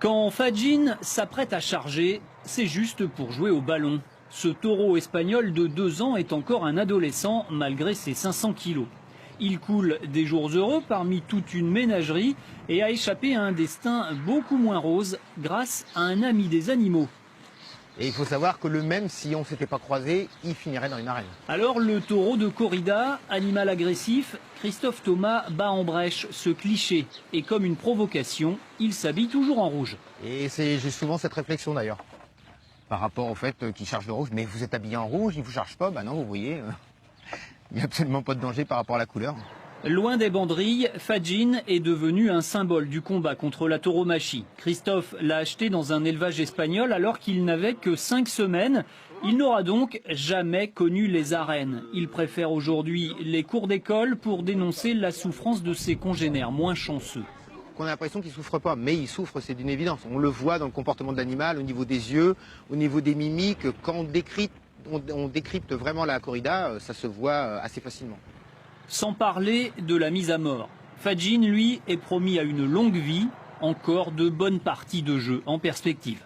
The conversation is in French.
Quand Fadjin s'apprête à charger, c'est juste pour jouer au ballon. Ce taureau espagnol de 2 ans est encore un adolescent malgré ses 500 kilos. Il coule des jours heureux parmi toute une ménagerie et a échappé à un destin beaucoup moins rose grâce à un ami des animaux. Et il faut savoir que le même, si on ne s'était pas croisé, il finirait dans une arène. Alors le taureau de corrida, animal agressif, Christophe Thomas bat en brèche ce cliché. Et comme une provocation, il s'habille toujours en rouge. Et j'ai souvent cette réflexion d'ailleurs, par rapport au fait qu'il charge de rouge. Mais vous êtes habillé en rouge, il ne vous charge pas. Ben non, vous voyez, il n'y a absolument pas de danger par rapport à la couleur. Loin des banderilles, Fadjin est devenu un symbole du combat contre la tauromachie. Christophe l'a acheté dans un élevage espagnol alors qu'il n'avait que 5 semaines. Il n'aura donc jamais connu les arènes. Il préfère aujourd'hui les cours d'école pour dénoncer la souffrance de ses congénères moins chanceux. On a l'impression qu'il ne souffre pas, mais il souffre, c'est d'une évidence. On le voit dans le comportement de l'animal, au niveau des yeux, au niveau des mimiques. Quand on décrypte vraiment la corrida, ça se voit assez facilement. Sans parler de la mise à mort. Fadjin, lui, est promis à une longue vie, encore de bonnes parties de jeu en perspective.